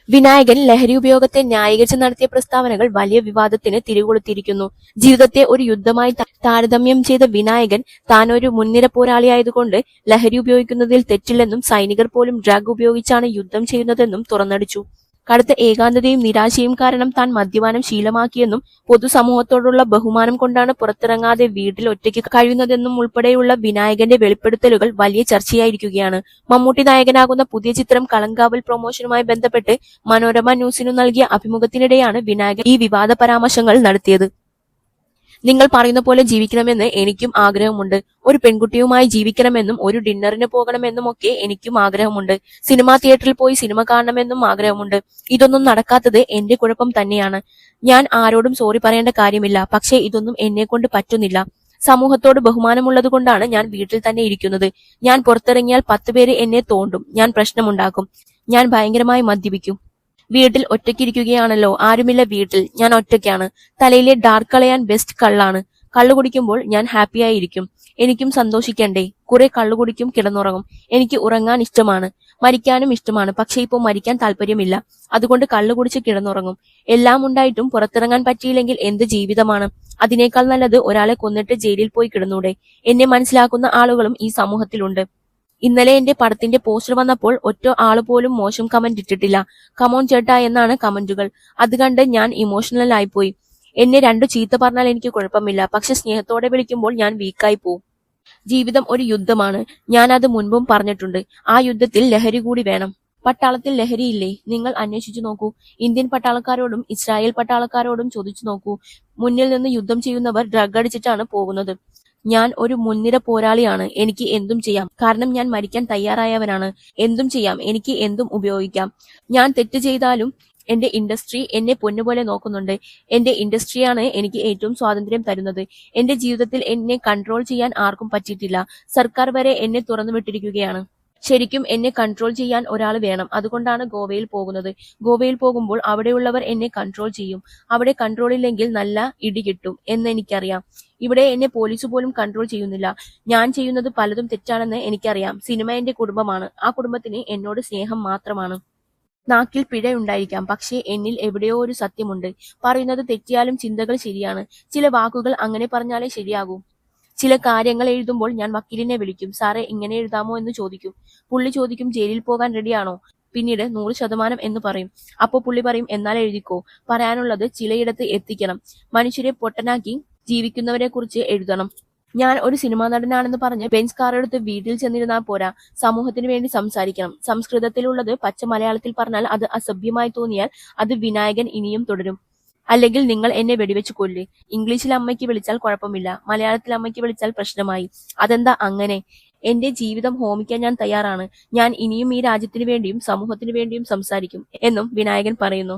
വിനായകൻ ലഹരി ഉപയോഗത്തെ ന്യായീകരിച്ച് നടത്തിയ പ്രസ്താവനകൾ വലിയ വിവാദത്തിന് തിരികൊളുത്തിയിരിക്കുന്നു. ജീവിതത്തെ ഒരു യുദ്ധമായി താരതമ്യം ചെയ്ത വിനായകൻ താൻ ഒരു മുൻനിര പോരാളിയായതുകൊണ്ട് ലഹരി ഉപയോഗിക്കുന്നതിൽ തെറ്റില്ലെന്നും സൈനികർ പോലും ഡ്രഗ് ഉപയോഗിച്ചാണ് യുദ്ധം ചെയ്യുന്നതെന്നും തുറന്നടിച്ചു. കടുത്ത ഏകാന്തതയും നിരാശയും കാരണം താൻ മദ്യപാനം ശീലമാക്കിയെന്നും പൊതുസമൂഹത്തോടുള്ള ബഹുമാനം കൊണ്ടാണ് പുറത്തിറങ്ങാതെ വീട്ടിൽ ഒറ്റയ്ക്ക് കഴിയുന്നതെന്നും ഉൾപ്പെടെയുള്ള വിനായകന്റെ വെളിപ്പെടുത്തലുകൾ വലിയ ചർച്ചയായിരിക്കുകയാണ്. മമ്മൂട്ടി നായകനാകുന്ന പുതിയ ചിത്രം കളങ്കാവൽ പ്രൊമോഷനുമായി ബന്ധപ്പെട്ട് മനോരമ ന്യൂസിനു നൽകിയ അഭിമുഖത്തിനിടെയാണ് വിനായകൻ ഈ വിവാദ പരാമർശങ്ങൾ നടത്തിയത്. നിങ്ങൾ പറയുന്ന പോലെ ജീവിക്കണമെന്ന് എനിക്കും ആഗ്രഹമുണ്ട്. ഒരു പെൺകുട്ടിയുമായി ജീവിക്കണമെന്നും ഒരു ഡിന്നറിന് പോകണമെന്നും ഒക്കെ എനിക്കും ആഗ്രഹമുണ്ട്. സിനിമാ തിയേറ്ററിൽ പോയി സിനിമ കാണണമെന്നും ആഗ്രഹമുണ്ട്. ഇതൊന്നും നടക്കാത്തത് എന്റെ കുഴപ്പം തന്നെയാണ്. ഞാൻ ആരോടും സോറി പറയേണ്ട കാര്യമില്ല. പക്ഷേ ഇതൊന്നും എന്നെക്കൊണ്ട് പറ്റുന്നില്ല. സമൂഹത്തോട് ബഹുമാനമുള്ളത് കൊണ്ടാണ് ഞാൻ വീട്ടിൽ തന്നെ ഇരിക്കുന്നത്. ഞാൻ പുറത്തിറങ്ങിയാൽ 10 പേര് എന്നെ തോണ്ടും. ഞാൻ പ്രശ്നമുണ്ടാക്കും. ഞാൻ ഭയങ്കരമായി മദ്യപിക്കും. വീട്ടിൽ ഒറ്റയ്ക്കിരിക്കുകയാണല്ലോ. ആരുമില്ല വീട്ടിൽ. ഞാൻ ഒറ്റയ്ക്കാണ്. തലയിലെ ഡാർക്ക് കളയാൻ ബെസ്റ്റ് കള്ളാണ്. കള്ളു കുടിക്കുമ്പോൾ ഞാൻ ഹാപ്പിയായിരിക്കും. എനിക്കും സന്തോഷിക്കണ്ടേ. കുറെ കള്ളു കുടിക്കും, കിടന്നുറങ്ങും. എനിക്ക് ഉറങ്ങാൻ ഇഷ്ടമാണ്. മരിക്കാനും ഇഷ്ടമാണ്. പക്ഷെ ഇപ്പോൾ മരിക്കാൻ താല്പര്യമില്ല. അതുകൊണ്ട് കള്ളു കുടിച്ച് കിടന്നുറങ്ങും. എല്ലാം ഉണ്ടായിട്ടും പുറത്തിറങ്ങാൻ പറ്റിയില്ലെങ്കിൽ എന്ത് ജീവിതമാണ്. അതിനേക്കാൾ നല്ലത് ഒരാളെ കൊന്നിട്ട് ജയിലിൽ പോയി കിടന്നൂടെ. എന്നെ മനസ്സിലാക്കുന്ന ആളുകളും ഈ സമൂഹത്തിലുണ്ട്. ഇന്നലെ എന്റെ പടത്തിന്റെ പോസ്റ്റർ വന്നപ്പോൾ ഒറ്റ ആള് പോലും മോശം കമന്റ് ഇട്ടിട്ടില്ല. കമോൺ ചേട്ടാ എന്നാണ് കമന്റുകൾ. അത് കണ്ട് ഞാൻ ഇമോഷണൽ ആയിപ്പോയി. എന്നെ 2 ചീത്ത പറഞ്ഞാൽ എനിക്ക് കുഴപ്പമില്ല. പക്ഷെ സ്നേഹത്തോടെ വിളിക്കുമ്പോൾ ഞാൻ വീക്കായി പോവും. ജീവിതം ഒരു യുദ്ധമാണ്. ഞാൻ അത് മുൻപും പറഞ്ഞിട്ടുണ്ട്. ആ യുദ്ധത്തിൽ ലഹരി കൂടി വേണം. പട്ടാളത്തിൽ ലഹരിയില്ലേ? നിങ്ങൾ അന്വേഷിച്ചു നോക്കൂ. ഇന്ത്യൻ പട്ടാളക്കാരോടും ഇസ്രായേൽ പട്ടാളക്കാരോടും ചോദിച്ചു നോക്കൂ. മുന്നിൽ നിന്ന് യുദ്ധം ചെയ്യുന്നവർ ഡ്രഗ് അടിച്ചിട്ടാണ് പോകുന്നത്. ഞാൻ ഒരു മുൻനിര പോരാളിയാണ്. എനിക്ക് എന്തും ചെയ്യാം. കാരണം ഞാൻ മരിക്കാൻ തയ്യാറായവനാണ്. എന്തും ചെയ്യാം. എനിക്ക് എന്തും ഉപയോഗിക്കാം. ഞാൻ തെറ്റ് ചെയ്താലും എന്റെ ഇൻഡസ്ട്രി എന്നെ പൊന്നുപോലെ നോക്കുന്നുണ്ട്. എന്റെ ഇൻഡസ്ട്രിയാണ് എനിക്ക് ഏറ്റവും സ്വാതന്ത്ര്യം തരുന്നത്. എന്റെ ജീവിതത്തിൽ എന്നെ കൺട്രോൾ ചെയ്യാൻ ആർക്കും പറ്റിയിട്ടില്ല. സർക്കാർ വരെ എന്നെ തുറന്നുവിട്ടിരിക്കുകയാണ്. ശരിക്കും എന്നെ കൺട്രോൾ ചെയ്യാൻ ഒരാൾ വേണം. അതുകൊണ്ടാണ് ഗോവയിൽ പോകുന്നത്. ഗോവയിൽ പോകുമ്പോൾ അവിടെയുള്ളവർ എന്നെ കൺട്രോൾ ചെയ്യും. അവിടെ കൺട്രോൾ ഇല്ലെങ്കിൽ നല്ല ഇടി കിട്ടും എന്നെനിക്കറിയാം. ഇവിടെ എന്നെ പോലീസ് പോലും കൺട്രോൾ ചെയ്യുന്നില്ല. ഞാൻ ചെയ്യുന്നത് പലതും തെറ്റാണെന്ന് എനിക്കറിയാം. സിനിമ എന്റെ കുടുംബമാണ്. ആ കുടുംബത്തിന് എന്നോട് സ്നേഹം മാത്രമാണ്. നാക്കിൽ പിഴയുണ്ടായിരിക്കാം. പക്ഷേ എന്നിൽ എവിടെയോ ഒരു സത്യമുണ്ട്. പറയുന്നത് തെറ്റിയാലും ചിന്തകൾ ശരിയാണ്. ചില വാക്കുകൾ അങ്ങനെ പറഞ്ഞാലേ ശരിയാകൂ. ചില കാര്യങ്ങൾ എഴുതുമ്പോൾ ഞാൻ വക്കീലിനെ വിളിക്കും. സാറേ ഇങ്ങനെ എഴുതാമോ എന്ന് ചോദിക്കും. പുള്ളി ചോദിക്കും ജയിലിൽ പോകാൻ റെഡിയാണോ? പിന്നീട് 100% എന്ന് പറയും. അപ്പോ പുള്ളി പറയും എന്നാൽ എഴുതിക്കോ. പറയാനുള്ളത് ചിലയിടത്ത് എത്തിക്കണം. മനുഷ്യരെ പൊട്ടനാക്കി ജീവിക്കുന്നവരെ കുറിച്ച് എഴുതണം. ഞാൻ ഒരു സിനിമാ നടനാണെന്ന് പറഞ്ഞ് ബെൻസ് കാർ എടുത്ത് വീട്ടിൽ ചെന്നിരുന്നാൽ പോരാ. സമൂഹത്തിന് വേണ്ടി സംസാരിക്കണം. സംസ്കൃതത്തിലുള്ളത് പച്ച മലയാളത്തിൽ പറഞ്ഞാൽ അത് അസഭ്യമായി തോന്നിയാൽ അത് വിനായകൻ ഇനിയും തുടരും. അല്ലെങ്കിൽ നിങ്ങൾ എന്നെ വെടിവെച്ച് കൊല്ല്. ഇംഗ്ലീഷിൽ അമ്മയ്ക്ക് വിളിച്ചാൽ കുഴപ്പമില്ല. മലയാളത്തിൽ അമ്മയ്ക്ക് വിളിച്ചാൽ പ്രശ്നമായി. അതെന്താ അങ്ങനെ? എന്റെ ജീവിതം ഹോമിക്കാൻ ഞാൻ തയ്യാറാണ്. ഞാൻ ഇനിയും ഈ രാജ്യത്തിന് വേണ്ടിയും സമൂഹത്തിന് വേണ്ടിയും സംസാരിക്കും എന്നും വിനായകൻ പറയുന്നു.